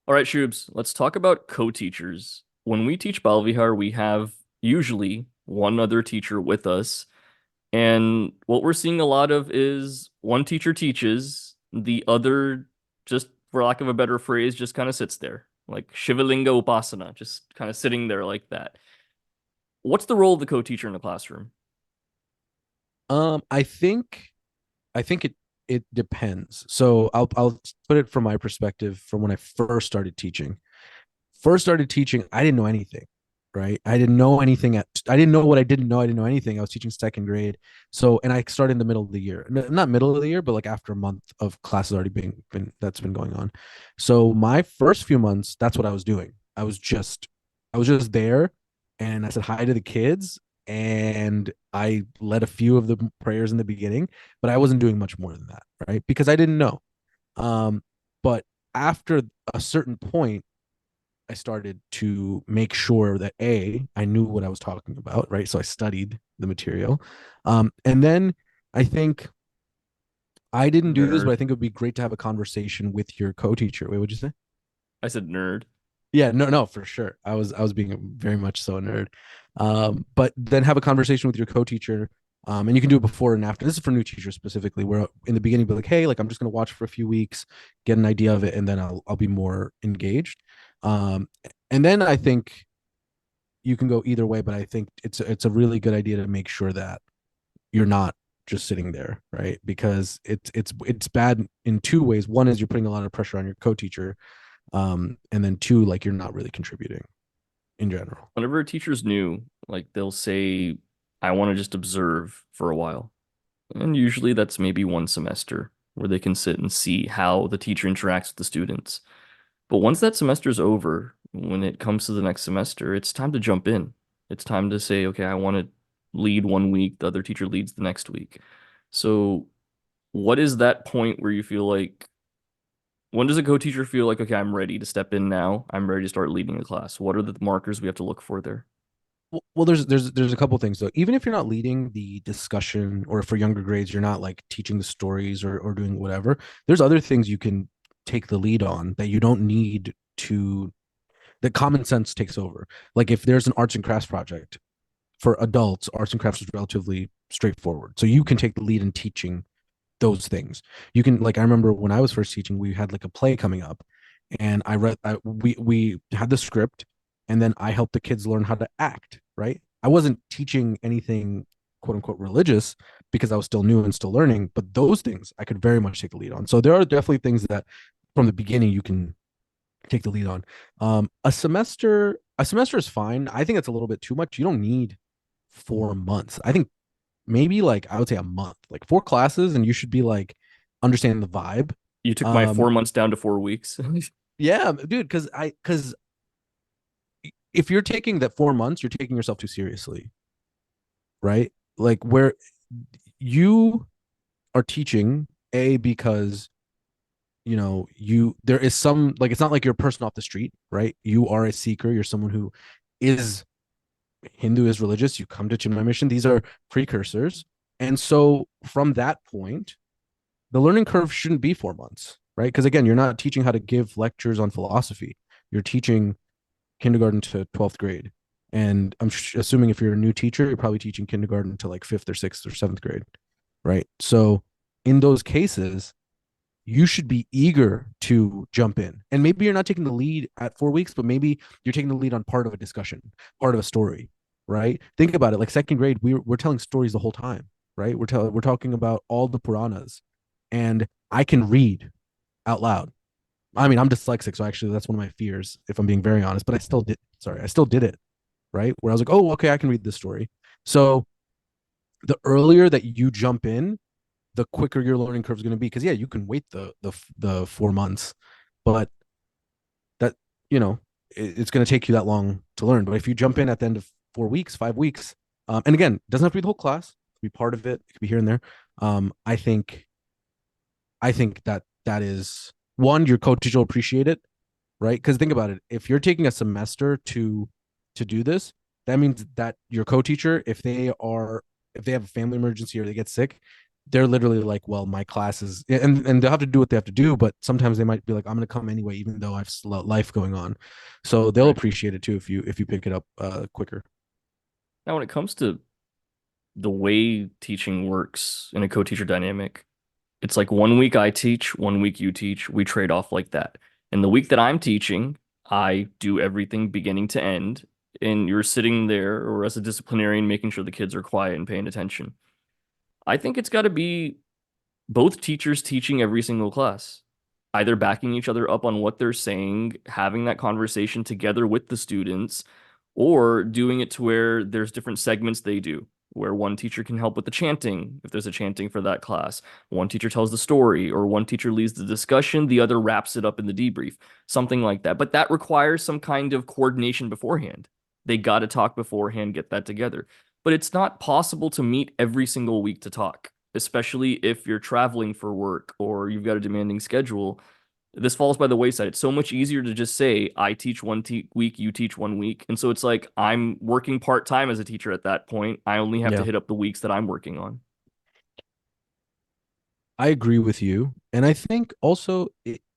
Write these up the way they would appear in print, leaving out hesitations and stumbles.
All right, Shubes, let's talk about co-teachers. When we teach Balvihar, we have usually one other teacher with us. And what we're seeing a lot of is one teacher teaches, the other, just for lack of a better phrase, just kind of sits there, like Shivalinga Upasana, just kind of sitting there like that. What's the role of the co-teacher in the classroom? I think it depends. So I'll put it from my perspective from when I first started teaching. First started teaching, I didn't know anything, right? I didn't know what I didn't know. I didn't know anything. I was teaching second grade. So and I started in the middle of the year. Not middle of the year, but like after a month of classes already being been that's been going on. So my first few months, that's what I was doing. I was just there and I said hi to the kids and I led a few of the prayers in the beginning, but I wasn't doing much more than that, right? Because I didn't know. But after a certain point, I started to make sure that I knew what I was talking about, right? So I studied the material. And then I think I didn't do this, but Nerd. I think it would be great to have a conversation with your co-teacher. Wait, what'd you say? I said nerd. Yeah, no, for sure. I was being very much so a nerd. But then have a conversation with your co-teacher. And you can do it before and after. This is for new teachers specifically, where in the beginning be like, hey, like I'm just gonna watch for a few weeks, get an idea of it, and then I'll be more engaged. Um, and then I think you can go either way, but I think it's a really good idea to make sure that you're not just sitting there, right? Because it's bad in two ways. One is you're putting a lot of pressure on your co-teacher, and then two, like you're not really contributing in general. Whenever a teacher's new, like they'll say, I want to just observe for a while. And usually that's maybe one semester where they can sit and see how the teacher interacts with the students. But once that semester's over, when it comes to the next semester, it's time to jump in. It's time to say, okay, I want to lead one week, the other teacher leads the next week. So, what is that point where you feel like, when does a co-teacher feel like, okay, I'm ready to step in now? I'm ready to start leading the class. What are the markers we have to look for there? Well, there's a couple things though. Even if you're not leading the discussion, or for younger grades, you're not like teaching the stories or doing whatever. There's other things you can take the lead on that you don't need to. That common sense takes over. Like if there's an arts and crafts project for adults, arts and crafts is relatively straightforward. So you can take the lead in teaching those things. You can, like, I remember when I was first teaching, we had like a play coming up, and we had the script, and then I helped the kids learn how to act. Right, I wasn't teaching anything quote unquote religious because I was still new and still learning, but those things I could very much take the lead on. So there are definitely things that from the beginning you can take the lead on. A semester is fine. I think it's a little bit too much. You don't need 4 months. I think maybe like I would say a month, like four classes, and you should be like understanding the vibe. You took my Um, 4 months down to 4 weeks. yeah, dude, because if you're taking that 4 months, you're taking yourself too seriously, right? Like where you are teaching because you there is some, like, it's not like you're a person off the street, right? You are a seeker. You're someone who is Hindu, is religious. You come to Chinmay Mission. These are precursors, and so from that point the learning curve shouldn't be 4 months, right? Because again, you're not teaching how to give lectures on philosophy. You're teaching kindergarten to 12th grade. And I'm assuming if you're a new teacher, you're probably teaching kindergarten to like fifth or sixth or seventh grade, right? So in those cases, you should be eager to jump in. And maybe you're not taking the lead at 4 weeks, but maybe you're taking the lead on part of a discussion, part of a story, right? Think about it. Like second grade, we're telling stories the whole time, right? We're talking about all the Puranas, and I can read out loud. I mean, I'm dyslexic, so actually that's one of my fears, if I'm being very honest. But I still did. Sorry, I still did it, right? Where I was like, oh, okay, I can read this story. So the earlier that you jump in, the quicker your learning curve is going to be. Because yeah, you can wait the 4 months, but that you know it's going to take you that long to learn. But if you jump in at the end of 4 weeks, 5 weeks, and again, it doesn't have to be the whole class. It could be part of it. It could be here and there. I think that is one, your coach will appreciate it, right? Because think about it. If you're taking a semester to do this, that means that your co-teacher, if they have a family emergency or they get sick, they're literally like, well, my class is, and they'll have to do what they have to do, but sometimes they might be like, I'm going to come anyway, even though I have life going on. So they'll Right. appreciate it too if you pick it up quicker. Now, when it comes to the way teaching works in a co-teacher dynamic, it's like 1 week I teach, 1 week you teach. We trade off like that. And the week that I'm teaching, I do everything beginning to end, and you're sitting there or as a disciplinarian making sure the kids are quiet and paying attention. I think it's got to be both teachers teaching every single class, either backing each other up on what they're saying, having that conversation together with the students, or doing it to where there's different segments they do, where one teacher can help with the chanting if there's a chanting for that class. One teacher tells the story, or one teacher leads the discussion, the other wraps it up in the debrief, something like that. But that requires some kind of coordination beforehand. They got to talk beforehand, get that together. But it's not possible to meet every single week to talk, especially if you're traveling for work or you've got a demanding schedule. This falls by the wayside. It's so much easier to just say, I teach one week, you teach 1 week. And so it's like I'm working part time as a teacher at that point. I only have to Yeah, hit up the weeks that I'm working on. I agree with you. And I think also,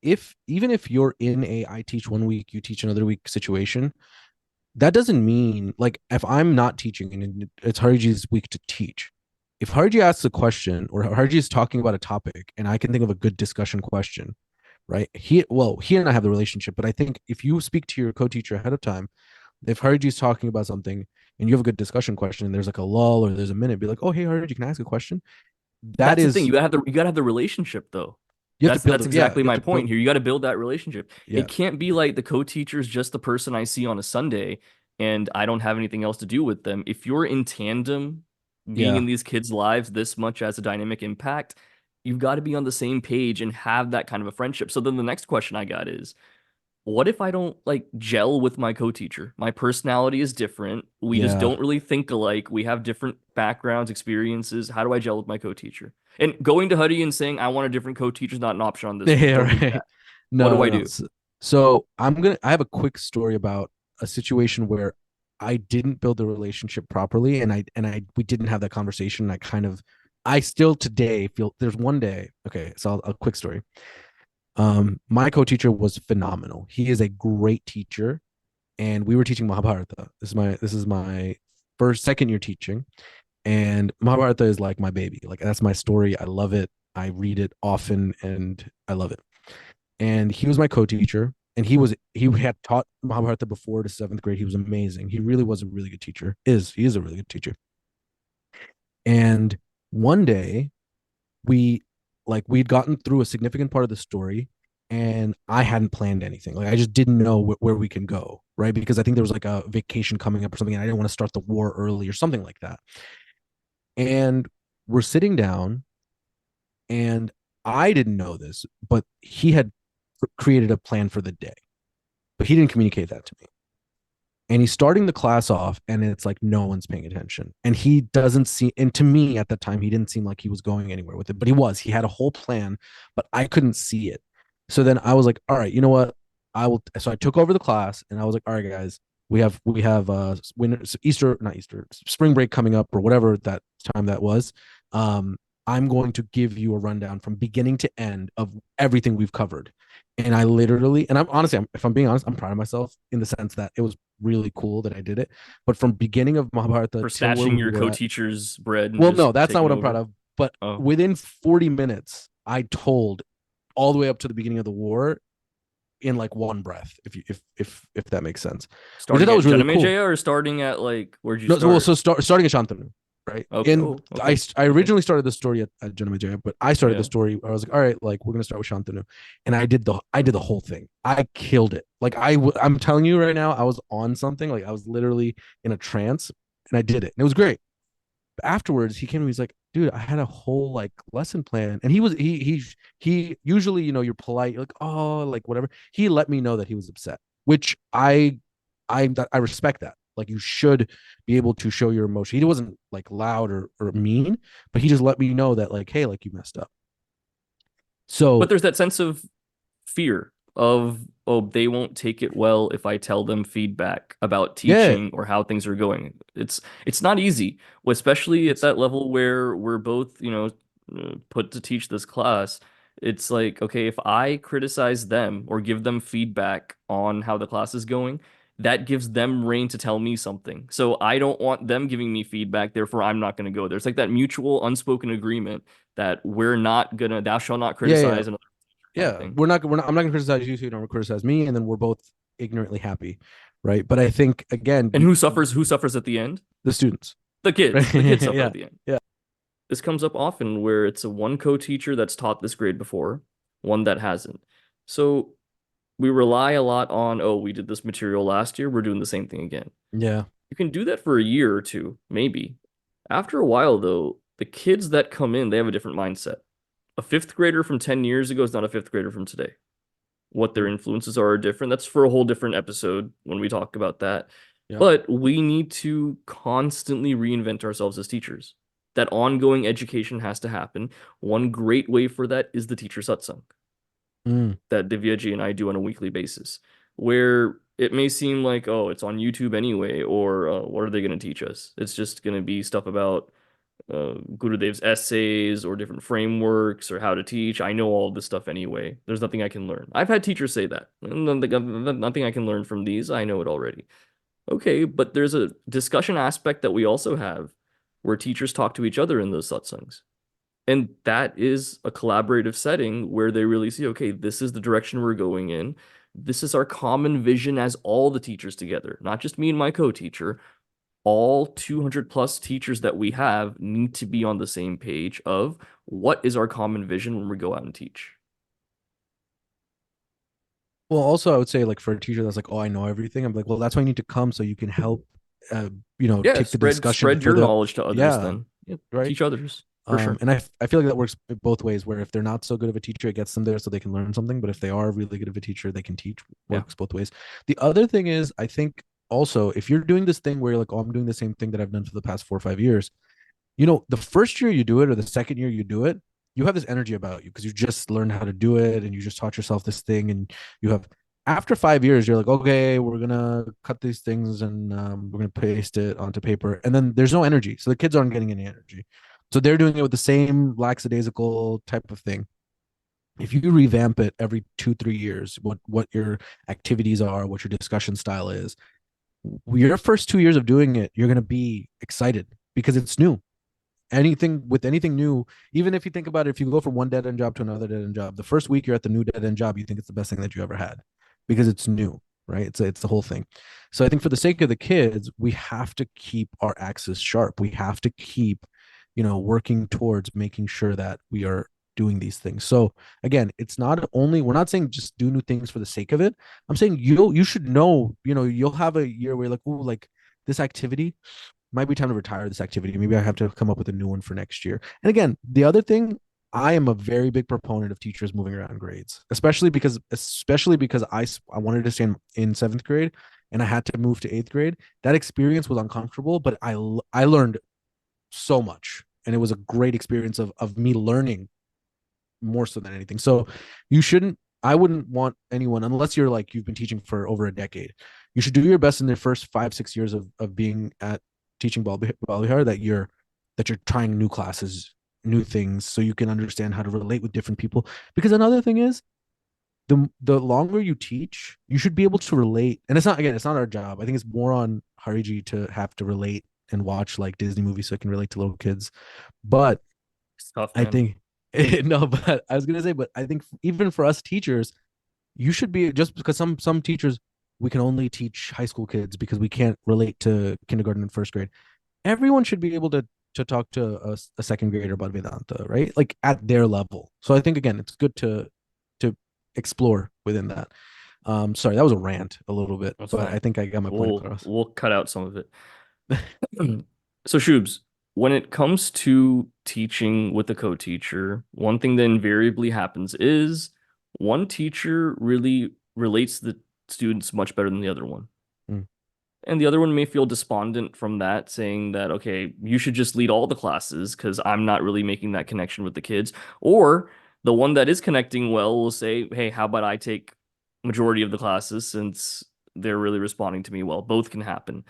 if even if you're in a I teach 1 week, you teach another week situation, that doesn't mean like if I'm not teaching and it's Hariji's week to teach, if Hariji asks a question or Hariji is talking about a topic and I can think of a good discussion question, right? He and I have the relationship, but I think if you speak to your co-teacher ahead of time, if Hariji is talking about something and you have a good discussion question and there's like a lull or there's a minute, be like, oh hey Hariji, can I ask a question? That That's the thing. is You gotta have the relationship though. you have to build That's it. Yeah, exactly you have my to point build. here. You got to build that relationship. Yeah, It can't be like the co-teacher is just the person I see on a Sunday and I don't have anything else to do with them. If you're in tandem, being yeah, in these kids' lives this much as a dynamic impact, you've got to be on the same page and have that kind of a friendship. So then the next question I got is, what if I don't like gel with my co-teacher? My personality is different. We just yeah. don't really think alike. We have different backgrounds, experiences. How do I gel with my co-teacher? And going to Huddy and saying I want a different co-teacher is not an option on this one. Yeah, Don't do right. that. What do No, I no, no. do? So I have a quick story about a situation where I didn't build the relationship properly, and we didn't have that conversation. I still today feel there's one day. Okay, so a quick story. My co-teacher was phenomenal. He is a great teacher, and we were teaching Mahabharata. This is my first second year teaching, and Mahabharata is like my baby. Like that's my story. I love it. I read it often, and I love it. And he was my co-teacher, and he had taught Mahabharata before to seventh grade. He was amazing. He really was a really good teacher. He is a really good teacher. And one day we'd gotten through a significant part of the story, and I hadn't planned anything. Like I just didn't know where we can go, right? Because I think there was like a vacation coming up or something, and I didn't want to start the war early or something like that. And we're sitting down, and I didn't know this, but he had created a plan for the day, but he didn't communicate that to me. And he's starting the class off, and it's like no one's paying attention. And he doesn't see, and to me at that time, he didn't seem like he was going anywhere with it, but he was. He had a whole plan, but I couldn't see it. So then I was like, all right, you know what? I will. So I took over the class, and I was like, all right, guys, we have winter, Easter, not Easter, spring break coming up or whatever that time that was. I'm going to give you a rundown from beginning to end of everything we've covered. And I literally, and I'm honestly, if I'm being honest, I'm proud of myself in the sense that it was really cool that I did it. But from beginning of Mahabharata For till where snatching we your were at, co-teacher's bread and well, just no, that's not taking what I'm proud over? of. But Oh, within 40 minutes, I told all the way up to the beginning of the war in like one breath, if that makes sense, which I starting thought at was really cool. Janamejaya or starting at like where'd you No, so well, start? so starting at Shantanu, right? Okay. And Oh, okay. I Okay. originally started the story at Janamajaya, but I started the Yeah. story. I was like, all right, like we're gonna start with Shantanu, and I did the whole thing. I killed it. Like I'm telling you right now, I was on something. Like I was literally in a trance, and I did it, and it was great. But afterwards, he came to me. He's like, dude, I had a whole like lesson plan, and he usually you're polite, you're like oh like whatever. He let me know that he was upset, which I respect that. Like you should be able to show your emotion. He wasn't like loud or mean, but he just let me know that like, hey, like you messed up. But So there's that sense of fear of, oh, they won't take it well if I tell them feedback about yeah, teaching or how things are going. It's not easy, especially at it's that level where we're both, put to teach this class, it's like, okay, if I criticize them or give them feedback on how the class is going, that gives them reign to tell me something. So I don't want them giving me feedback, therefore I'm not going to go there. It's like that mutual unspoken agreement that we're not gonna, thou shall not Yeah, yeah, criticize another kind of yeah. thing. We're not. I'm not gonna criticize you, so you don't criticize me, and then we're both ignorantly happy, right? But I think again, And who suffers at the end? the students, The kids. right? The kids suffer Yeah, at the end. yeah, This comes up often where it's a one co-teacher that's taught this grade before, one that hasn't. So we rely a lot on, oh, we did this material last year, we're doing the same thing again. yeah. You can do that for a year or two, maybe. After a while, though, the kids that come in, they have a different mindset. A fifth grader from 10 years ago is not a fifth grader from today. What their Mm, influences are different. That's for a whole different episode when we talk about that. yeah. But we need to constantly reinvent ourselves as teachers. That ongoing education has to happen. One great way for that is the teacher satsang Mm. that Divyaji and I do on a weekly basis, where it may seem like, oh, it's on YouTube anyway, or what are they going to teach us? It's just going to be stuff about Gurudev's essays or different frameworks or how to teach. I know all this stuff anyway. There's nothing I can learn. I've had teachers say that. Nothing I can learn from these. I know it already. Okay, but there's a discussion aspect that we also have where teachers talk to each other in those satsangs. And that is a collaborative setting where they really see, okay, this is the direction we're going in. This is our common vision as all the teachers together, not just me and my co-teacher. All 200 plus teachers that we have need to be on the same page of what is our common vision when we go out and teach. Well, also, I would say like for a teacher that's like, oh, I know everything. I'm like, well, that's why you need to come so you can help, Yeah, take the spread discussion spread for your the, knowledge to others yeah, then. Yeah, right. teach others for sure. And I feel like that works both ways. Where if they're not so good of a teacher, it gets them there so they can learn something. But if they are really good of a teacher, they can teach. Yeah. Works both ways. The other thing is, I think also if you're doing this thing where you're like, oh, I'm doing the same thing that I've done for the past 4 or 5 years, the first year you do it or the second year you do it, you have this energy about you because you just learned how to do it and you just taught yourself this thing and you have after 5 years you're like, okay, we're gonna cut these things and we're gonna paste it onto paper, and then there's no energy, so the kids aren't getting any energy, so they're doing it with the same lackadaisical type of thing. If you revamp it every 2 3 years, what your activities are, what your discussion style is, your first 2 years of doing it, you're gonna be excited because it's new. Anything new, even if you think about it, if you go from one dead end job to another dead end job, the first week you're at the new dead end job, you think it's the best thing that you ever had because it's new, right? It's the whole thing. So I think for the sake of the kids, we have to keep our axis sharp. We have to keep, working towards making sure that we are doing these things. So again, it's not only, we're not saying just do new things for the sake of it. I'm saying you should know, you'll have a year where you're like, oh, like this activity might be time to retire this activity. Maybe I have to come up with a new one for next year. And again, the other thing, I am a very big proponent of teachers moving around grades, especially because I wanted to stay in seventh grade and I had to move to eighth grade. That experience was uncomfortable, but I learned so much, and it was a great experience of me learning more so than anything. So you shouldn't. I wouldn't want anyone, unless you're like you've been teaching for over a decade. You should do your best in the first 5 6 years of being at teaching Balbihar, that you're trying new classes, new things, so you can understand how to relate with different people. Because another thing is, the longer you teach, you should be able to relate. And it's not our job. I think it's more on Hariji to have to relate and watch like Disney movies so I can relate to little kids. But It's tough, I man. think no, but I was gonna say, but I think even for us teachers, you should be, just because some teachers, we can only teach high school kids because we can't relate to kindergarten and first grade. Everyone should be able to talk to a second grader about Vedanta, right? Like at their level. So I think again, it's good to explore within that. Sorry, that was a rant a little bit, That's but I fine. think I got my point We'll across. we'll cut out some of it. So, Shubes, when it comes to teaching with a co-teacher, one thing that invariably happens is one teacher really relates to the students much better than the other one. Mm, And the other one may feel despondent from that, saying that, okay, you should just lead all the classes because I'm not really making that connection with the kids. Or the one that is connecting well will say, hey, how about I take majority of the classes since they're really responding to me well. Both can happen.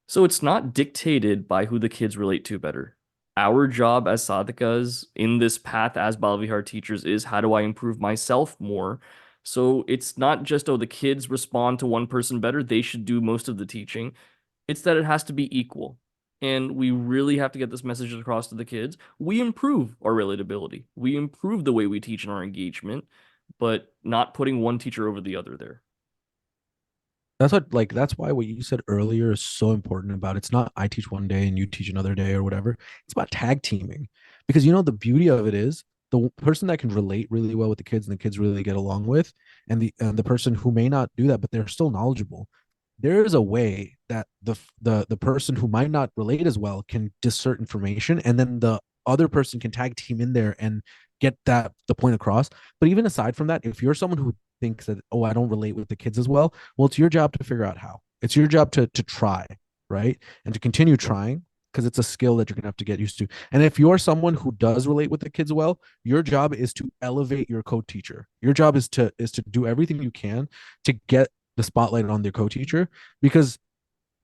So it's not dictated by who the kids relate to better. Our job as sadhakas in this path as Balavihar teachers is how do I improve myself more? So it's not just, oh, the kids respond to one person better, they should do most of the teaching. It's that it has to be equal. And we really have to get this message across to the kids. We improve our relatability. We improve the way we teach and our engagement, but not putting one teacher over the other there. That's why what you said earlier is so important about it's not I teach one day and you teach another day or whatever. It's about tag teaming. Because the beauty of it is the person that can relate really well with the kids and the kids really get along with, and the person who may not do that, but they're still knowledgeable. There is a way that the person who might not relate as well can dissert information, and then the other person can tag team in there and get that the point across. But even aside from that, if you're someone who thinks that, oh, I don't relate with the kids as well, it's your job to figure out how. It's your job to try, right? And to continue trying, because it's a skill that you're gonna have to get used to. And if you're someone who does relate with the kids well, your job is to elevate your co-teacher. Your job is to do everything you can to get the spotlight on their co-teacher, because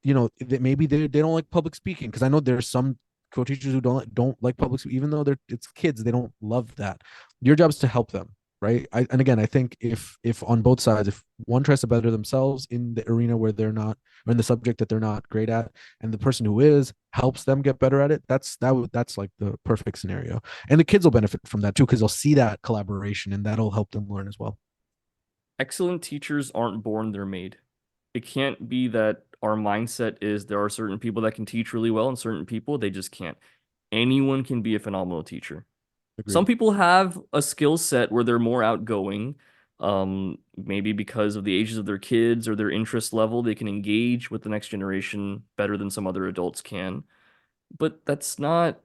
maybe they don't like public speaking, because I know there's some co-teachers who don't like public speaking, even though it's kids, they don't love that. Your job is to help them, right? And again, I think if on both sides, if one tries to better themselves in the arena where they're not, or in the subject that they're not great at, and the person who is helps them get better at it, that's like the perfect scenario. And the kids will benefit from that too, because they'll see that collaboration and that'll help them learn as well. Excellent teachers aren't born, they're made. It can't be that our mindset is there are certain people that can teach really well and certain people they just can't. Anyone can be a phenomenal teacher. Some Agreed. people have a skill set where they're more outgoing, maybe because of the ages of their kids or their interest level, they can engage with the next generation better than some other adults can. But that's not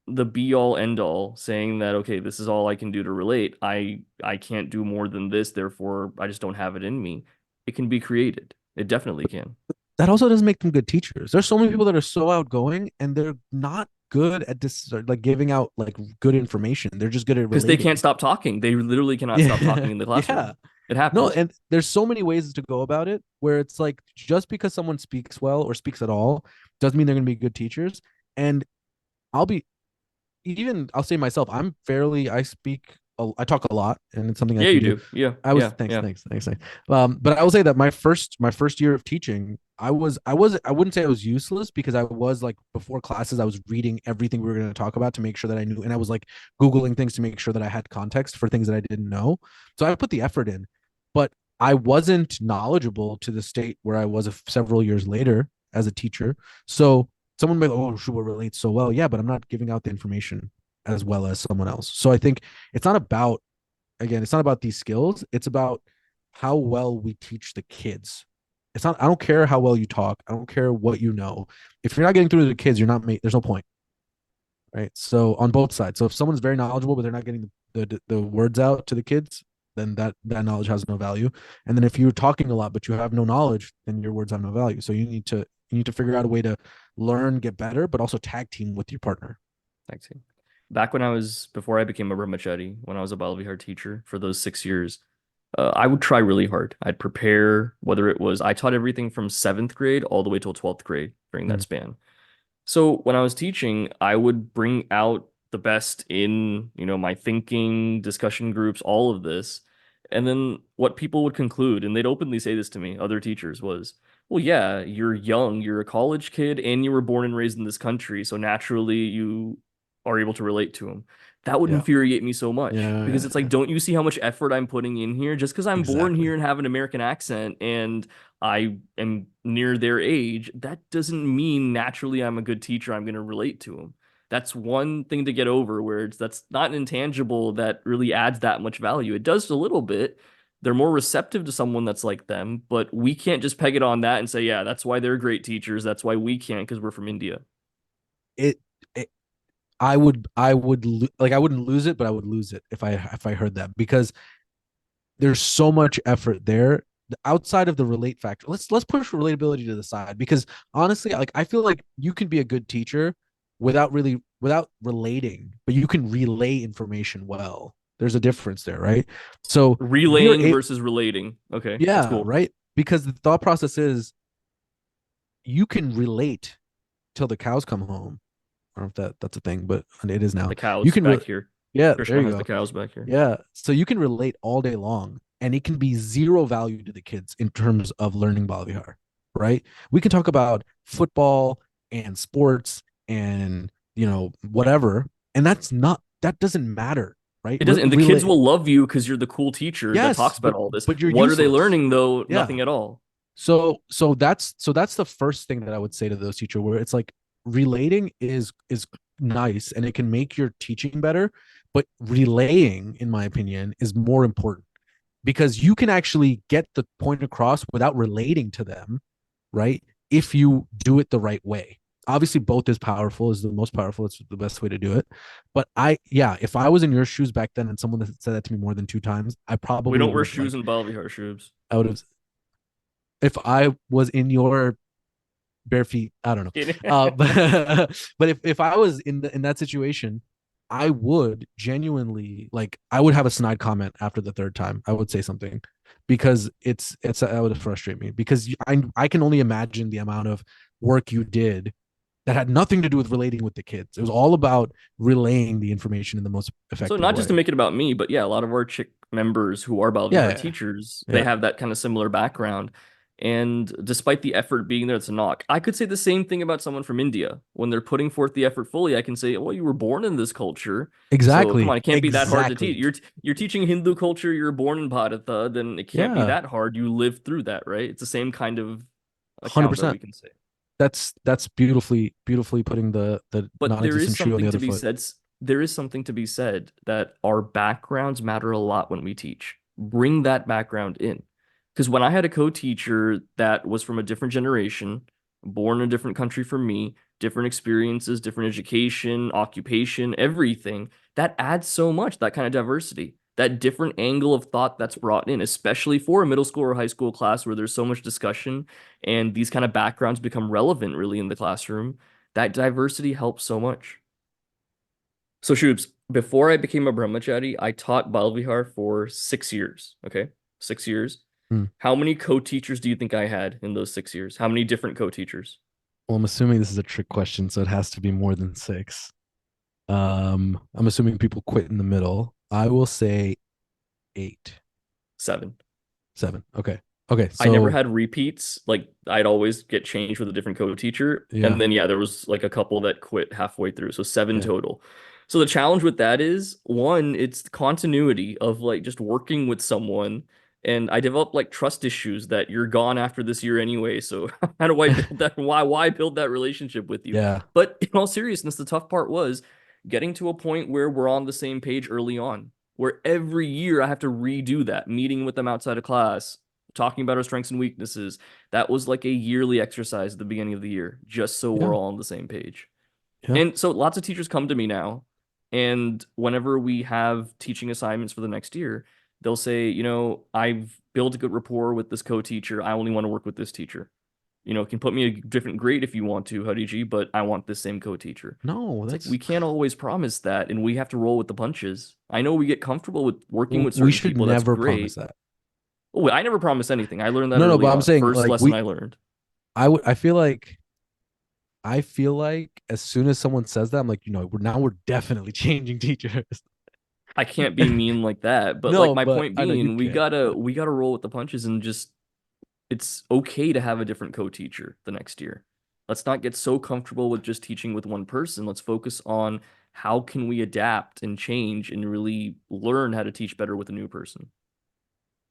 the be all end all saying that, okay, this is all I can do to relate. I can't do more than this, therefore I just don't have it in me. It can be created. It definitely can. That also doesn't make them good teachers. There's so many people that are so outgoing and they're not good at this, like giving out like good information. They're just good at Because they can't relating. stop talking. They literally cannot stop talking Yeah. in the Yeah. classroom. It No, happens. and there's so many ways to go about it where it's like just because someone speaks well or speaks at all doesn't mean they're going to be good teachers. And I'll be I'll say myself, I talk a lot, and it's something I Yeah, can you do. do. Yeah, I was yeah, thanks, yeah. thanks, thanks, thanks. But I will say that my first year of teaching, I wouldn't say I was useless, because I was like, before classes, I was reading everything we were going to talk about to make sure that I knew, and I was like Googling things to make sure that I had context for things that I didn't know. So I put the effort in, but I wasn't knowledgeable to the state where I was several years later as a teacher. So someone may, oh, Shubha relates so well. Yeah, but I'm not giving out the information as well as someone else. So I think it's not about, again, it's not about these skills. It's about how well we teach the kids. It's not, I don't care how well you talk. I don't care what you know. If you're not getting through to the kids, you're not, there's no point. Right. So on both sides. So if someone's very knowledgeable, but they're not getting the words out to the kids, then that knowledge has no value. And then if you're talking a lot, but you have no knowledge, then your words have no value. So you need to figure out a way to learn, get better, but also tag team with your partner. Thanks. Back when I was, before I became a brahmachari, when I was a Balavihar teacher for those 6 years, I would try really hard. I'd prepare, whether it was, I taught everything from seventh grade all the way till 12th grade during that Mm. span. So when I was teaching, I would bring out the best in, my thinking, discussion groups, all of this. And then what people would conclude, and they'd openly say this to me, other teachers, was, well, yeah, you're young, you're a college kid, and you were born and raised in this country, so naturally you are able to relate to them. That would Yeah. infuriate me so much because Yeah. it's like, don't you see how much effort I'm putting in here? Just because I'm born here Exactly. and have an American accent and I am near their age, that doesn't mean naturally I'm a good teacher. I'm going to relate to them. That's one thing to get over where that's not an intangible that really adds that much value. It does a little bit. They're more receptive to someone that's like them, but we can't just peg it on that and say, yeah, that's why they're great teachers. That's why we can't because we're from India. It, it I wouldn't lose it, but I would lose it if I heard that, because there's so much effort there outside of the relate factor. Let's push relatability to the side, because honestly, like, I feel like you can be a good teacher without relating, but you can relay information well. There's a difference there, right? So you're Relaying a versus relating. Okay, that's yeah, cool. right? Because the thought process is you can relate till the cows come home, I don't know if that's a thing, but it is now. The You cows can back here. yeah, there Krishna you has the go. cows back here. Yeah. So you can relate all day long and it can be zero value to the kids in terms of learning Bala Vihar, right? We can talk about football and sports and, whatever. And that doesn't matter, right? It doesn't, and the kids Relate. will love you because you're the cool teacher that Yes, talks about all this. but you're What are they useless. learning though? Yeah. Nothing at all. So that's the first thing that I would say to those teachers where it's like relating is nice and it can make your teaching better, but relaying, in my opinion, is more important because you can actually get the point across without relating to them, right? If you do it the right way. Obviously, both is the most powerful. It's the best way to do it. But yeah, if I was in your shoes back then and someone that said that to me more than two times, I We probably don't would wear have shoes like, in Balvihar shoes. I would have, if I was in your bare feet. I don't know. Kidding. But if I was in that situation, I would genuinely like I would have a snide comment after the third time. I would say something because it's that would frustrate me because I can only imagine the amount of work you did that had nothing to do with relating with the kids. It was all about relaying the information in the most So effective not just to way. make it about me, but yeah, a lot of our chick members who are Balvihar Yeah, teachers, they yeah, have that kind of similar background. And despite the effort being there, it's a knock. I could say the same thing about someone from India. When they're putting forth the effort fully, I can say, well, you were born in this culture. So come on, exactly, it can't be that hard to teach. exactly. You're teaching Hindu culture, you're born in Bharatha, then it can't be Yeah, that hard. You lived through that, right? It's the same kind of hundred account that we percent. can say. That's beautifully putting the But there is non-existent shoe on the something to other be foot. said. There is something to be said that our backgrounds matter a lot when we teach. Bring that background in. Because when I had a co-teacher that was from a different generation, born in a different country from me, different experiences, different education, occupation, everything, that adds so much, that kind of diversity, that different angle of thought that's brought in, especially for a middle school or high school class where there's so much discussion and these kind of backgrounds become relevant really in the classroom. That diversity helps so much. So Shubes, before I became a brahmachari, I taught Balvihar for 6 years. Okay, 6 years. Hmm. How many co-teachers do you think I had in those 6 years? How many different co-teachers? Well, I'm assuming this is a trick question, so it has to be more than six. I'm assuming people quit in the middle. I will say eight, 7. seven. Okay. Okay. I never So had repeats. Like I'd always get changed with a different co-teacher. And yeah, then yeah, there was like a couple that quit halfway through. So 7 yeah, total. So the challenge with that is one, it's continuity of like just working with someone. And I developed like trust issues that you're gone after this year anyway. So how do I build that? Why build that relationship with you? yeah, But in all seriousness, the tough part was getting to a point where we're on the same page early on, where every year I have to redo that, meeting with them outside of class, talking about our strengths and weaknesses. That was like a yearly exercise at the beginning of the year, just so yeah, we're all on the same page. yeah. And so lots of teachers come to me now, and whenever we have teaching assignments for the next year, they'll say, I've built a good rapport with this co-teacher. I only want to work with this teacher. Can put me a different grade if you want to, Hadiji, but I want the same co-teacher. No, It's like that's we can't always promise that, and we have to roll with the punches. I know we get comfortable with working with we certain should people. That's never promise great. that. Oh, I never promised anything. I learned that No, no, early but I'm on. saying First like lesson I learned. I feel like as soon as someone says that, I'm like, we're definitely changing teachers. I can't be mean like that, but like No, my but point I know you being, we can. gotta But we gotta roll with the punches and just it's okay to have a different co-teacher the next year. Let's not get so comfortable with just teaching with one person. Let's focus on how can we adapt and change and really learn how to teach better with a new person.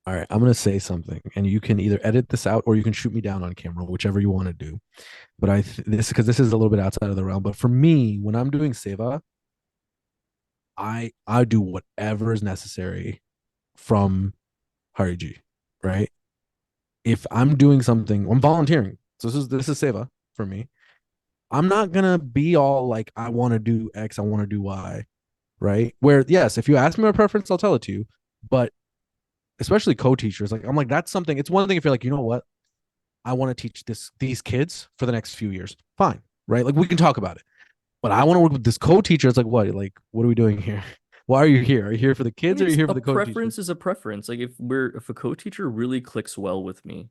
all right, I'm gonna say something, and you can either edit this out or you can shoot me down on camera, whichever you want to do. But this because this is a little bit outside of the realm. But for me, when I'm doing seva, I do whatever is necessary from Hariji, right? If I'm doing something, I'm volunteering. So this is seva for me. I'm not gonna be all like I want to do X, I want to do Y, right? Where yes, if you ask me my preference, I'll tell it to you. But especially co-teachers, like I'm like that's something. It's one thing if you're like, you know what, I want to teach these kids for the next few years. Fine, right? Like we can talk about it. But I want to work with this co-teacher. It's like what? Like what are we doing here? Why are you here? Are you here for the I kids mean, or are you it's here a for the co-teacher? preference is a preference. Like if a co-teacher really clicks well with me,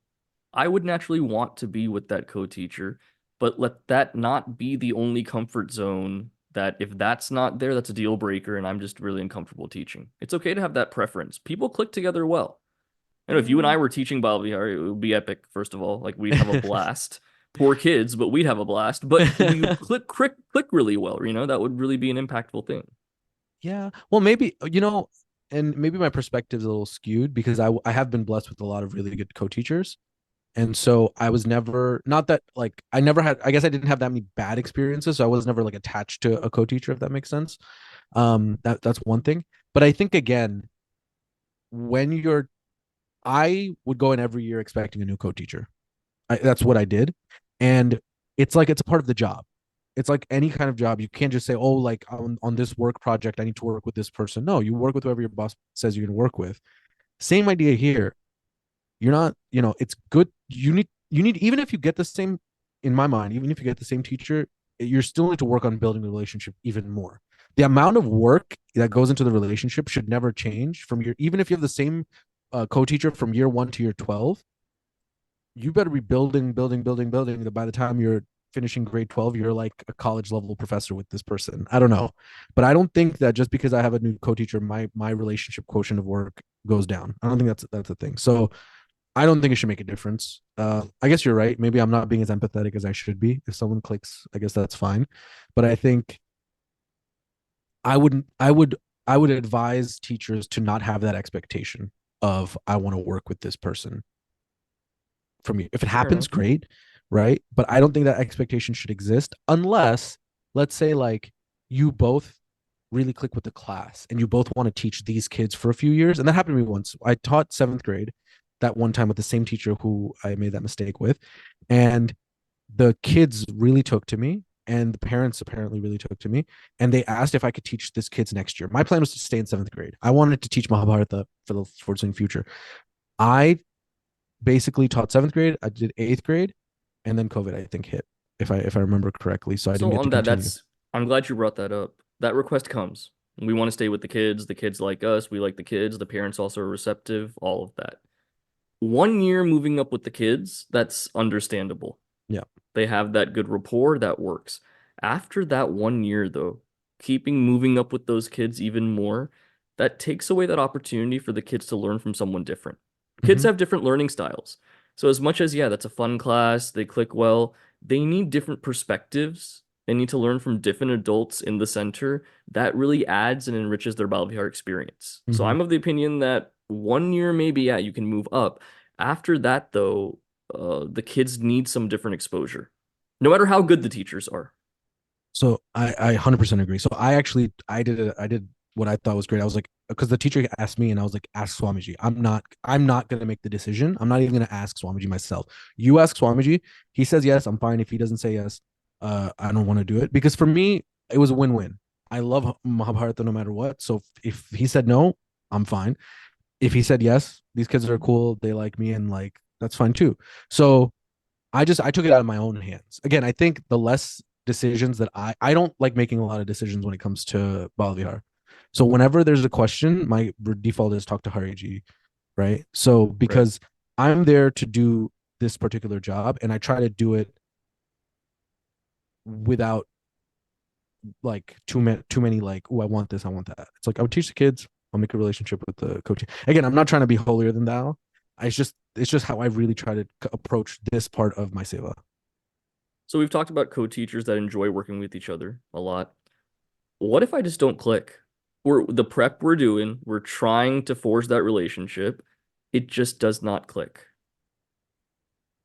I would naturally want to be with that co-teacher but let that not be the only comfort zone that if that's not there, that's a deal breaker and I'm just really uncomfortable teaching. It's okay to have that preference. People click together well. And if you and Yeah. I were teaching biology, it would be epic, first of all. Like we'd have a blast. Poor kids, but we'd have a blast. But we would click really well, that would really be an impactful thing. Yeah. Well, maybe, and maybe my perspective is a little skewed because I have been blessed with a lot of really good co-teachers. And so I was never, not that like, I never had, I guess I didn't have that many bad experiences. So I was never like attached to a co-teacher, if that makes sense. That's one thing. But I think again, when you're, I would go in every year expecting a new co-teacher. That's what I did. And it's like, it's a part of the job. It's like any kind of job. You can't just say, oh, like on this work project, I need to work with this person. No, you work with whoever your boss says you're going to work with. Same idea here. You're not, it's good. You need, even if you get the same, in my mind, even if you get the same teacher, you're still need to work on building the relationship even more. The amount of work that goes into the relationship should never change from your, even if you have the same co-teacher from year 1 to year 12, you better be building, building, building, building. That by the time you're finishing grade 12, you're like a college level professor with this person. I don't know. But I don't think that just because I have a new co-teacher, my relationship quotient of work goes down. I don't think that's a thing. So I don't think it should make a difference. I guess you're right. Maybe I'm not being as empathetic as I should be. If someone clicks, I guess that's fine. But I think I wouldn't. I would advise teachers to not have that expectation of I want to work with this person from you. If it Fair happens, enough. great, right? But I don't think that expectation should exist unless, let's say, like you both really click with the class and you both want to teach these kids for a few years. And that happened to me once. I taught seventh grade that one time with the same teacher who I made that mistake with. And the kids really took to me. And the parents apparently really took to me. And they asked if I could teach this kids next year. My plan was to stay in seventh grade. I wanted to teach Mahabharata for the foreseeing future. I basically taught seventh grade. I did eighth grade, and then COVID I think hit, if I remember correctly. So I didn't So get to on that, continue. that's I'm glad you brought that up. That request comes. We want to stay with the kids. The kids like us. We like the kids. The parents also are receptive. All of that. 1 year moving up with the kids, that's understandable. Yeah. They have that good rapport that works. After that 1 year, though, keeping moving up with those kids even more, that takes away that opportunity for the kids to learn from someone different. Kids Mm-hmm. have different learning styles. So, as much as, yeah, that's a fun class, they click well, they need different perspectives. They need to learn from different adults in the center. That really adds and enriches their Balvihar experience. So, Mm-hmm. I'm of the opinion that 1 year, maybe, yeah, you can move up. After that, though, the kids need some different exposure, no matter how good the teachers are. So I 100% agree. So I did what I thought was great. I was like, because the teacher asked me, and I was like, ask Swamiji. I'm not gonna make the decision. I'm not even gonna ask Swamiji myself. You ask Swamiji. He says yes, I'm fine. If he doesn't say yes, I don't want to do it because for me it was a win-win. I love Mahabharata no matter what. So if he said no, I'm fine. If he said yes, these kids are cool. They like me, and like that's fine too. So I took it out of my own hands. Again, I think the less decisions that I don't like making a lot of decisions when it comes to Balvihar. So whenever there's a question, my default is talk to Hariji, right? So Right. because I'm there to do this particular job and I try to do it without like too many like, oh, I want this, I want that. It's like I would teach the kids, I'll make a relationship with the coach. Again, I'm not trying to be holier than thou. It's just how I really try to approach this part of my seva. So we've talked about co-teachers that enjoy working with each other a lot. What if I just don't click? The prep we're doing, we're trying to forge that relationship. It just does not click.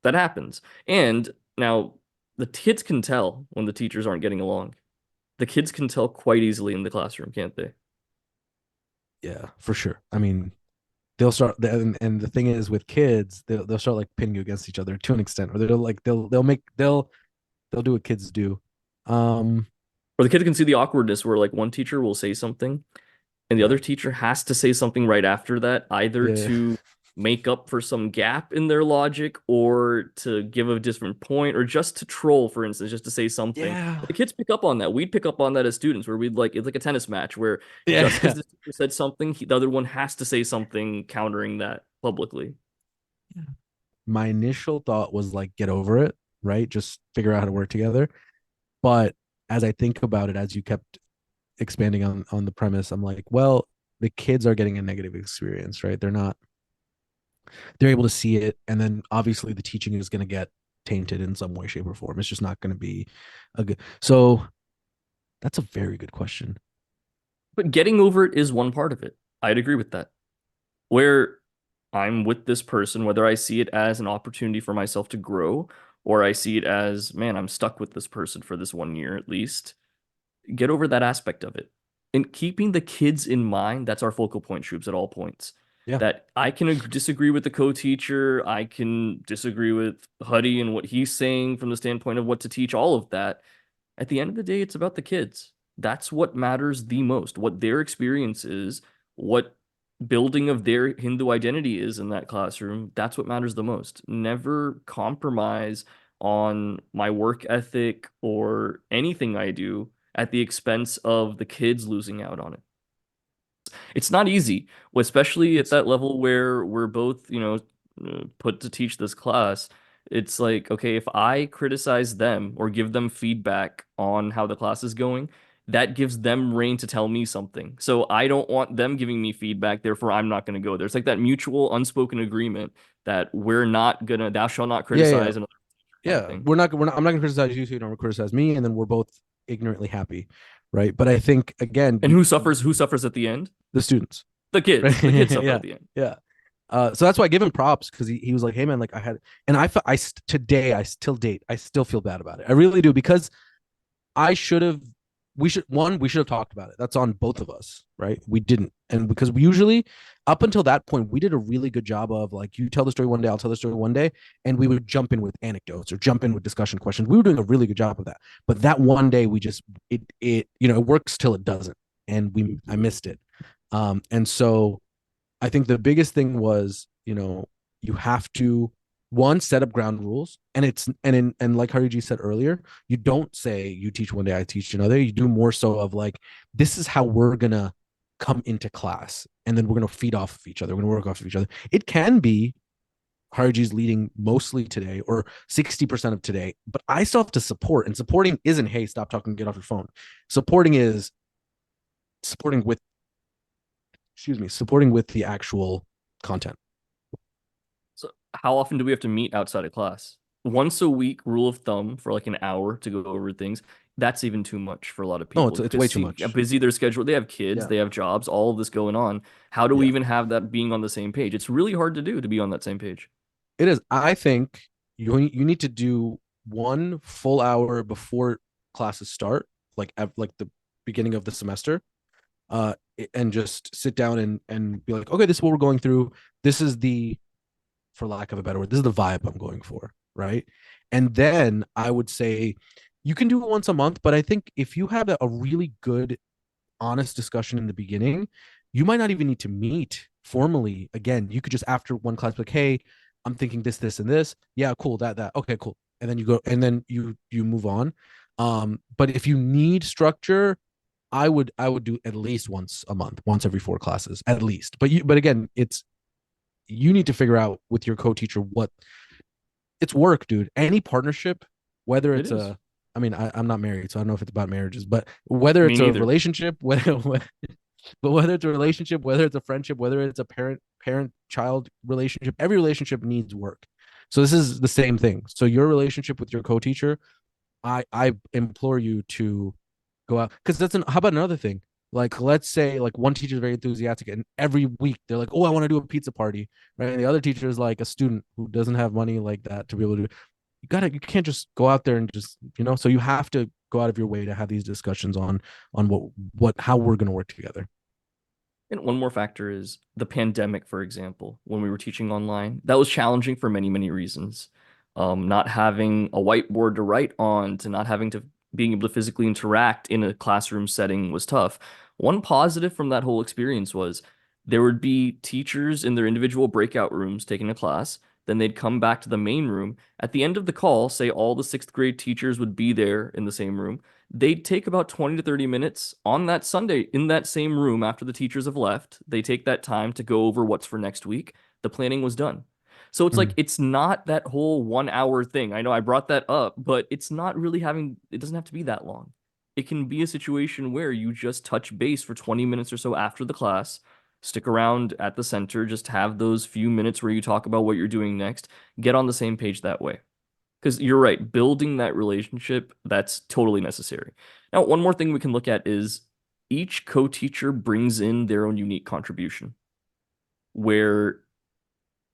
That happens. And now the kids can tell when the teachers aren't getting along. The kids can tell quite easily in the classroom, can't they? Yeah, for sure. I mean, they'll start, and the thing is with kids, they'll start like pitting you against each other to an extent, or they'll like they'll do what kids do. Um, Or the kids can see the awkwardness where like one teacher will say something and the yeah, other teacher has to say something right after that, either yeah, to make up for some gap in their logic or to give a different point or just to troll, for instance, just to say something. yeah, The kids pick up on that. We'd pick up on that as students where we'd like, it's like a tennis match where just because yeah. the teacher said something, the other one has to say something countering that publicly. My initial thought was like, get over it, right? Just figure out how to work together. But as I think about it, as you kept expanding on the premise, I'm like, well, the kids are getting a negative experience, right? They're able to see it, and then obviously the teaching is going to get tainted in some way, shape, or form. It's just not going to be a good. So that's a very good question. But getting over it is one part of it. I'd agree with that. Where I'm with this person, whether I see it as an opportunity for myself to grow or I see it as, man, I'm stuck with this person for this 1 year at least, get over that aspect of it. And keeping the kids in mind, that's our focal point, troops, at all points. Yeah. That I can disagree with the co-teacher, I can disagree with Huddy and what he's saying from the standpoint of what to teach, all of that. At the end of the day, it's about the kids. That's what matters the most, what their experience is, what building of their Hindu identity is in that classroom. That's what matters the most. Never compromise on my work ethic or anything I do at the expense of the kids losing out on it. It's not easy, especially at It's that level where we're both, put to teach this class. It's like, okay, if I criticize them or give them feedback on how the class is going, that gives them rein to tell me something. So I don't want them giving me feedback, therefore I'm not going to go there. It's like that mutual unspoken agreement that we're not gonna, thou shalt not yeah, yeah, criticize another kind of yeah. thing. We're not. I'm not going to criticize you, so you don't criticize me, and then we're both ignorantly happy, right? But I think again, And who suffers at the end? the students, The right? kids. The kids suffer Yeah, at the end. yeah. So that's why I give him props because he was like, "Hey man, like I had," and today I still date I still feel bad about it. I really do because I should have. We should have talked about it. That's on both of us, right? We didn't, and because we usually, up until that point, we did a really good job of like you tell the story one day, I'll tell the story one day, and we would jump in with anecdotes or jump in with discussion questions. We were doing a really good job of that. But that one day, we just it works till it doesn't, and we I missed it. And so I think the biggest thing was, you have to one set up ground rules, and and like Hariji said earlier, you don't say you teach one day, I teach another. You do more so of like this is how we're gonna come into class, and then we're gonna feed off of each other. We're gonna work off of each other. It can be Hariji's leading mostly today or 60% of today, but I still have to support. And supporting isn't, hey, stop talking, get off your phone. Supporting is supporting with, excuse me, supporting with the actual content. So how often do we have to meet outside of class? Once a week, rule of thumb for like an hour to go over things. That's even too much for a lot of No, people it's way because too see how much. busy their schedule. They have kids, Yeah. they have jobs, all of this going on. How do we Yeah. even have that being on the same page? It's really hard to do to be on that same page. It is. I think you need to do one full hour before classes start, like the beginning of the semester, and just sit down and be like, okay, this is what we're going through. This is the, for lack of a better word, this is the vibe I'm going for, right? And then I would say you can do it once a month, but I think if you have a really good honest discussion in the beginning, you might not even need to meet formally again. You could just after one class be like, hey, I'm thinking this, this, and this. Yeah, cool, that. Okay, cool. And then you go and then you move on. But if you need structure, I would do at least once a month, once every four classes, at least. But again, it's you need to figure out with your co-teacher what it's work, dude. Any partnership, whether It it's is. a I mean, I'm not married, so I don't know if it's about marriages, but whether Me it's a neither. relationship, but whether it's a relationship, whether it's a friendship, whether it's a parent child relationship, every relationship needs work. So this is the same thing. So your relationship with your co-teacher, I implore you to go out because how about another thing? Like let's say like one teacher is very enthusiastic and every week they're like, oh, I want to do a pizza party, right? And the other teacher is like a student who doesn't have money like that to be able to do. You can't just go out there and just so you have to go out of your way to have these discussions on what how we're going to work together. And one more factor is the pandemic, for example, when we were teaching online. That was challenging for many, many reasons. Not having a whiteboard to write on, to not having to being able to physically interact in a classroom setting was tough. One positive from that whole experience was there would be teachers in their individual breakout rooms taking a class. Then they'd come back to the main room. At the end of the call, say all the sixth grade teachers would be there in the same room. They'd take about 20 to 30 minutes on that Sunday in that same room after the teachers have left. They take that time to go over what's for next week. The planning was done. So it's like Mm. it's not that whole 1 hour thing. I know I brought that up, but it's not really having, it doesn't have to be that long. It can be a situation where you just touch base for 20 minutes or so after the class, stick around at the center, just have those few minutes where you talk about what you're doing next, get on the same page that way. Because you're right, building that relationship, that's totally necessary. Now, one more thing we can look at is each co-teacher brings in their own unique contribution, where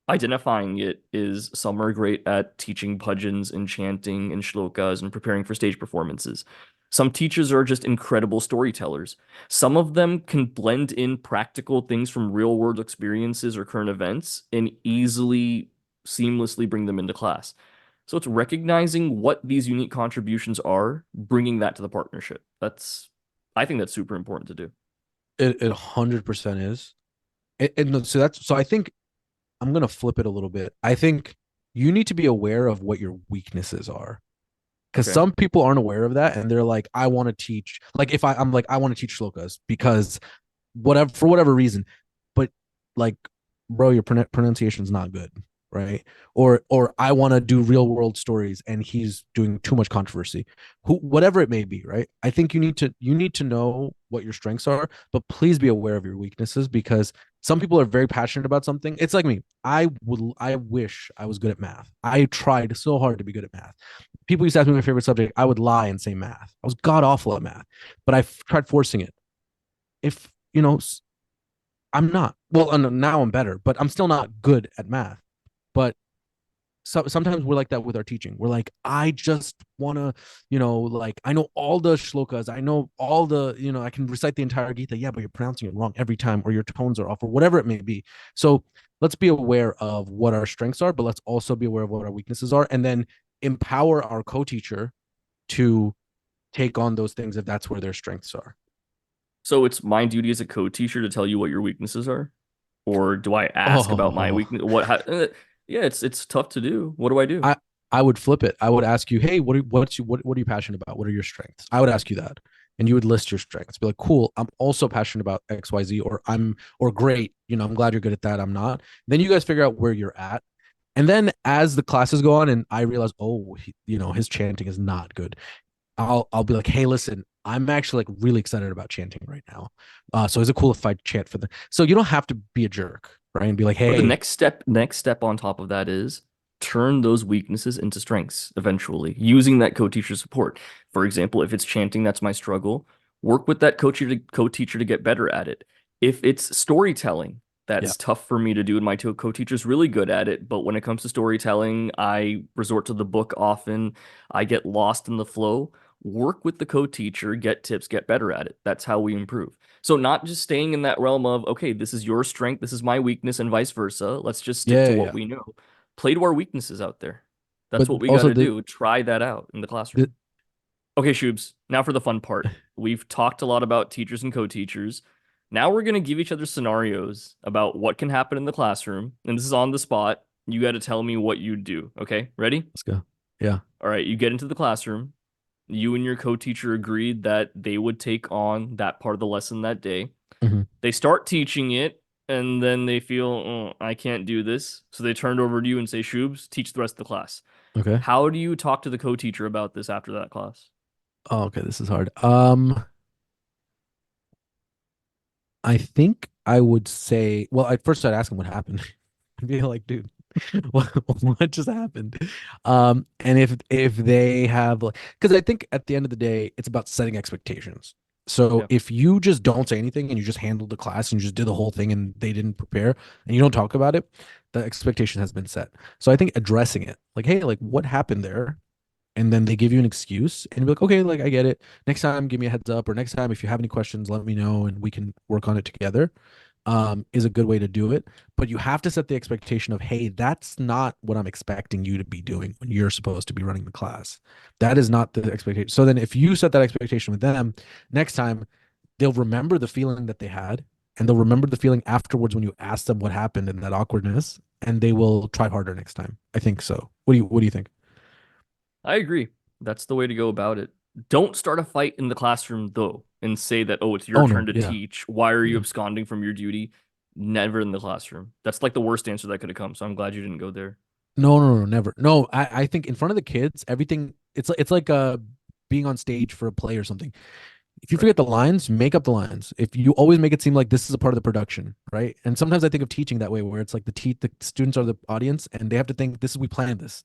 identifying it is some are great at teaching bhajans and chanting and shlokas and preparing for stage performances. Some teachers are just incredible storytellers. Some of them can blend in practical things from real world experiences or current events and easily, seamlessly bring them into class. So it's recognizing what these unique contributions are, bringing that to the partnership. I think that's super important to do. It 100% is. So that's so I think I'm gonna flip it a little bit. I think you need to be aware of what your weaknesses are. Because Okay. some people aren't aware of that and they're like, I want to teach, like if I'm like, I want to teach shlokas because whatever, for whatever reason, but like, bro, your pronunciation's not good, right? Or I want to do real world stories and he's doing too much controversy. Whatever it may be, right? I think you need to know what your strengths are, but please be aware of your weaknesses because some people are very passionate about something. It's like me. I wish I was good at math. I tried so hard to be good at math. People used to ask me my favorite subject. I would lie and say math. I was god awful at math, but I tried forcing it. If I'm not. Well, now I'm better, but I'm still not good at math. But sometimes we're like that with our teaching. We're like, I just want to, like, I know all the shlokas. I know all the, I can recite the entire Gita. Yeah, but you're pronouncing it wrong every time, or your tones are off, or whatever it may be. So let's be aware of what our strengths are, but let's also be aware of what our weaknesses are, and then empower our co-teacher to take on those things if that's where their strengths are. So it's my duty as a co-teacher to tell you what your weaknesses are, or do I ask about my Oh, weakness? Yeah, it's tough to do. What do I do? I I would flip it. I would ask you, hey, what are you passionate about? What are your strengths? I would ask you that. And you would list your strengths. Be like, cool, I'm also passionate about XYZ, or great, I'm glad you're good at that. I'm not. Then you guys figure out where you're at. And then as the classes go on and I realize, oh, his chanting is not good. I'll be like, hey, listen, I'm actually like really excited about chanting right now. So is it cool if I chant for them? So you don't have to be a jerk, right? And be like, Or the hey, next step on top of that is turn those weaknesses into strengths eventually, using that co-teacher support. For example, if it's chanting, that's my struggle. Work with that co-teacher to get better at it. If it's storytelling, yeah, that's tough for me to do, and my co-teacher's really good at it. But when it comes to storytelling, I resort to the book often. I get lost in the flow. Work with the co-teacher, get tips, get better at it. That's how we improve. So not just staying in that realm of, okay, this is your strength, this is my weakness, and vice versa. Let's just stick yeah, to yeah, what yeah. we know. Play to our weaknesses out there. That's But what we got also to do. Try that out in the the classroom. Okay, Shubes, now for the fun part. We've talked a lot about teachers and co-teachers. Now we're going to give each other scenarios about what can happen in the classroom. And this is on the spot. You got to tell me what you do. Okay, ready? let's go. Yeah. All right, you get into the classroom. You and your co-teacher agreed that they would take on that part of the lesson that day. Hmm. They start teaching it, and then they feel, oh, I can't do this. So they turn over to you and say, Shubes, teach the rest of the class. Okay. How do you talk to the co-teacher about this after that class? Oh, okay. This is hard. I think I would say, well, at first I'd ask him what happened. I'd be like, dude, what, what just happened? And if they have like, because I think at the end of the day, it's about setting expectations. So Yeah. if you just don't say anything and you just handle the class and you just did the whole thing and they didn't prepare and you don't talk about it, the expectation has been set. So I think addressing it, like, hey, like what happened there? And then they give you an excuse and be like, okay, like I get it. Next time, give me a heads up, or next time, if you have any questions, let me know and we can work on it together. Is a good way to do it. But you have to set the expectation of, hey, that's not what I'm expecting you to be doing when you're supposed to be running the class. That is not the expectation. So then if you set that expectation with them, next time they'll remember the feeling that they had and they'll remember the feeling afterwards when you ask them what happened and that awkwardness, and they will try harder next time. I think so. What do you think? I agree. That's the way to go about it. Don't start a fight in the classroom, though, and say that, oh, it's your Oh turn no, to yeah. teach. Why are you Yeah. absconding from your duty? Never in the classroom. That's like the worst answer that could have come. So I'm glad you didn't go there. No, no, no, never. No, I think in front of the kids, everything it's like being on stage for a play or something. If you Right. forget the lines, make up the lines. If you always make it seem like this is a part of the production, right? And sometimes I think of teaching that way, where it's like the students are the audience, and they have to think this is we planned this.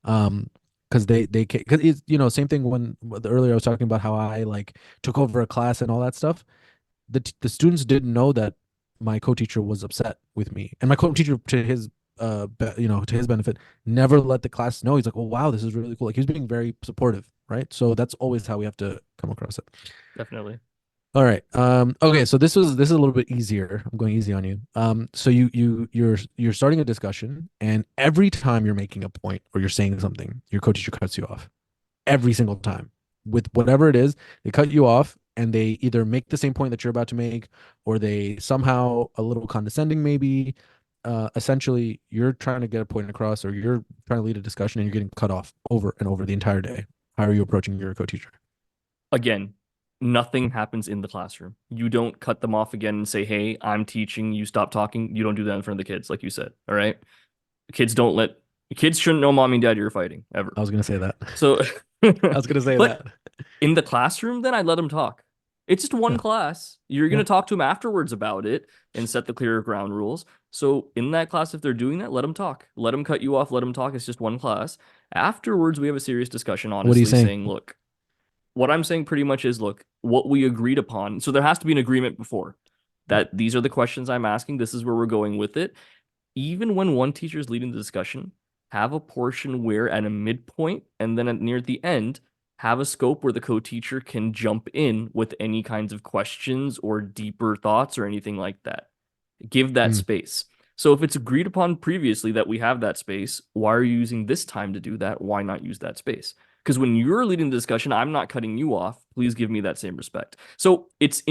Um, because because it's same thing when earlier I was talking about how I like took over a class and all that stuff. The students didn't know that my co-teacher was upset with me, and my co-teacher to his to his benefit never let the class know. He's like, oh wow, this is really cool. Like he was being very supportive, right? So that's always how we have to come across it. Definitely. All right. Okay. So this is a little bit easier. I'm going easy on you. So you're starting a discussion, and every time you're making a point or you're saying something, your co-teacher cuts you off every single time with whatever it is. They cut you off, and they either make the same point that you're about to make, or they somehow a little condescending, maybe. Essentially, you're trying to get a point across, or you're trying to lead a discussion, and you're getting cut off over and over the entire day. How are you approaching your co-teacher? Again, nothing happens in the classroom. You don't cut them off again and say, "Hey, I'm teaching. You stop talking." You don't do that in front of the kids, like you said. All right. Kids don't let kids shouldn't know mommy and daddy are fighting ever. I was gonna say that. So, I was gonna say that. but in the classroom, then I'd let them talk. It's just one Yeah. class. You're going Yeah. to talk to them afterwards about it and set the clear ground rules. So in that class, if they're doing that, let them talk. Let them cut you off. Let them talk. It's just one class. Afterwards, we have a serious discussion, What are you honestly, saying? saying, look, what I'm saying pretty much is, look, what we agreed upon. So there has to be an agreement before Yeah. that these are the questions I'm asking. This is where we're going with it. Even when one teacher is leading the discussion, have a portion where at a midpoint and then near the end, have a scope where the co-teacher can jump in with any kinds of questions or deeper thoughts or anything like that. Give that Mm. space. So if it's agreed upon previously that we have that space, why are you using this time to do that? Why not use that space? Because when you're leading the discussion, I'm not cutting you off. Please give me that same respect. So it's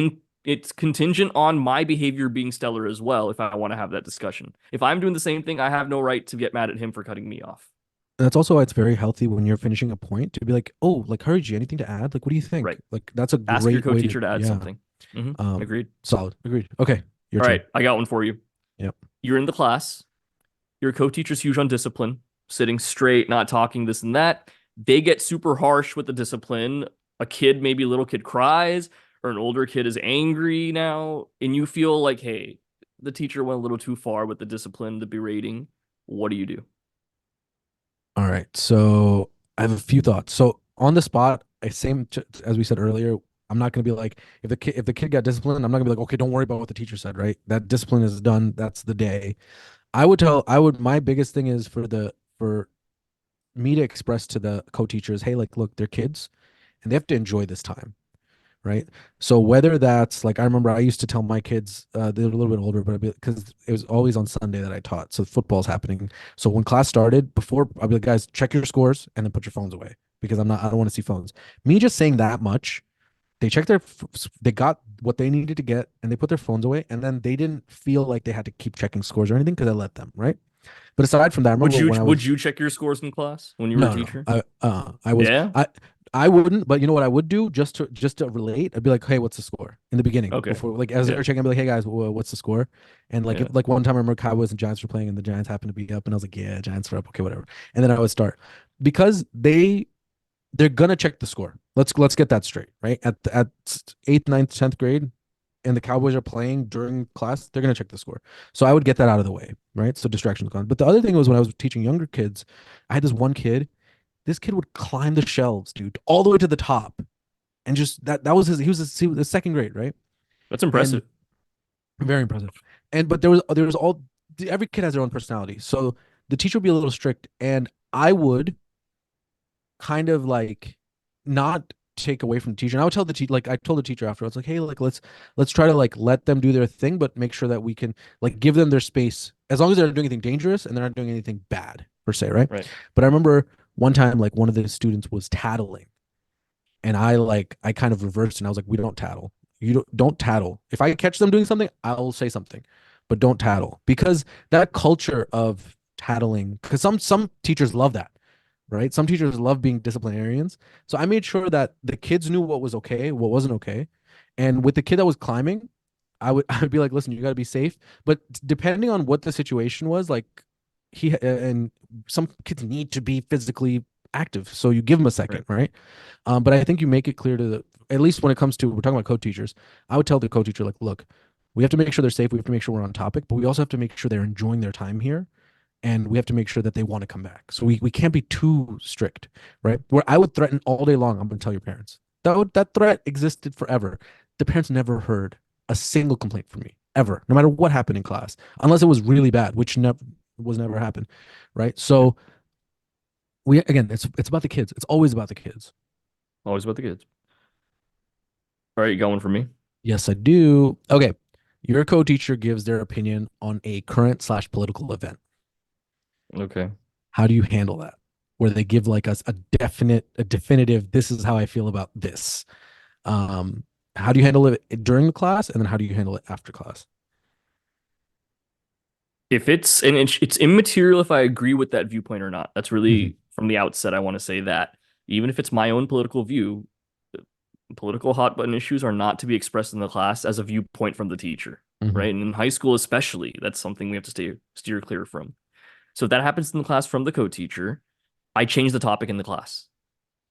contingent on my behavior being stellar as well if I want to have that discussion. If I'm doing the same thing, I have no right to get mad at him for cutting me off. And that's also why it's very healthy when you're finishing a point to be like, oh, like Haruji, anything to add? Like, what do you think? Right. Like, that's a Ask your great way to, co-teacher to add yeah. something. Um, Agreed. Solid. Agreed. Okay, your All right, turn. I got one for you. Yep. You're in the class. Your co-teacher's huge on discipline, sitting straight, not talking this and that. They get super harsh with the discipline. A kid, maybe a little kid cries, or an older kid is angry now, and you feel like, hey, the teacher went a little too far with the discipline, the berating. What do you do? All right. So I have a few thoughts. So on the spot, as we said earlier, I'm not going to be like if the kid got disciplined, I'm not going to be like, okay, don't worry about what the teacher said, right? That discipline is done. That's the day. I would my biggest thing is for me to express to the co-teachers, hey, like, look, they're kids and they have to enjoy this time, right? So whether that's like I remember I used to tell my kids, they're a little bit older, but because it was always on Sunday that I taught, so football's happening. So when class started, before I'd be like, guys, check your scores and then put your phones away because I don't want to see phones. Me just saying that much, they got what they needed to get and they put their phones away, and then they didn't feel like they had to keep checking scores or anything because I let them, right? But aside from that, I Would remember you when I would was you check your scores in class when you were a no, no, teacher? I was Yeah. I wouldn't, but you know what I would do just to relate. I'd be like, hey, what's the score in the beginning Okay. before like as Yeah. they're checking, I'd be like, hey guys, what's the score? And like if Yeah. like one time I remember Cowboys and Giants were playing and the Giants happened to be up, and I was like, yeah, Giants are up, okay, whatever. And then I would start because they're gonna check the score. Let's get that straight, right? At eighth, ninth, 10th grade, and the Cowboys are playing during class, they're gonna check the score. So I would get that out of the way, right? So distractions gone. But the other thing was when I was teaching younger kids, I had this one kid. This kid would climb the shelves, dude, all the way to the top, and just that was his. He was second grade, right? That's And impressive. very impressive. And but there was all every kid has their own personality, so the teacher would be a little strict, and I would kind of like not take away from the teacher. And I would tell the teacher, like I told the teacher afterwards, like, hey, like let's try to like let them do their thing, but make sure that we can like give them their space as long as they're not doing anything dangerous and they're not doing anything bad per se, right? Right. But I remember one time like one of the students was tattling, and I kind of reversed and I was like, we don't tattle. You don't tattle. If I catch them doing something, I'll say something, but don't tattle because that culture of tattling, because some teachers love that, right? Some teachers love being disciplinarians. So I made sure that the kids knew what was okay, what wasn't okay. And with the kid that was climbing, I would be like, listen, you got to be safe. But depending on what the situation was, like and some kids need to be physically active, so you give them a second, Right. right? But I think you make it clear to the, at least when it comes to, we're talking about co-teachers, I would tell the co-teacher, like, look, we have to make sure they're safe. We have to make sure we're on topic, but we also have to make sure they're enjoying their time here. And we have to make sure that they want to come back. So we can't be too strict, right? Where I would threaten all day long, I'm going to tell your parents. That threat existed forever. The parents never heard a single complaint from me ever, no matter what happened in class, unless it was really bad, which never happened, right? Right. So we again, it's about the kids. It's always about the kids. Always about the kids. All right, you got one for me? Yes, I do. Okay, your co-teacher gives their opinion on a current slash political event. Okay. How do you handle that? Where they give like us a definitive, this is how I feel about this. Um, how do you handle it during the class, and then how do you handle it after class? If it's and it's immaterial if I agree with that viewpoint or not. That's Hmm. really from the outset. I want to say that even if it's my own political view, political hot button issues are not to be expressed in the class as a viewpoint from the teacher, Hmm. right? And in high school, especially, that's something we have to steer clear from. So if that happens in the class from the co-teacher, I change the topic in the class.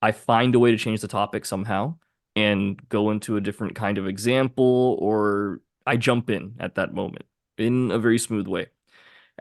I find a way to change the topic somehow and go into a different kind of example, or I jump in at that moment in a very smooth way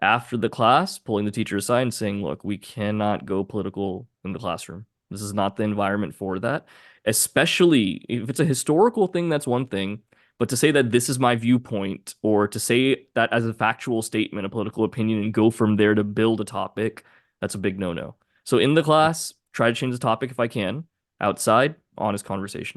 after the class, pulling the teacher aside and saying, look, we cannot go political in the classroom. This is not the environment for that. Especially if it's a historical thing, that's one thing. But to say that this is my viewpoint, or to say that as a factual statement, a political opinion, and go from there to build a topic, that's a big no no. So in the class, try to change the topic if I can. Outside, honest conversation.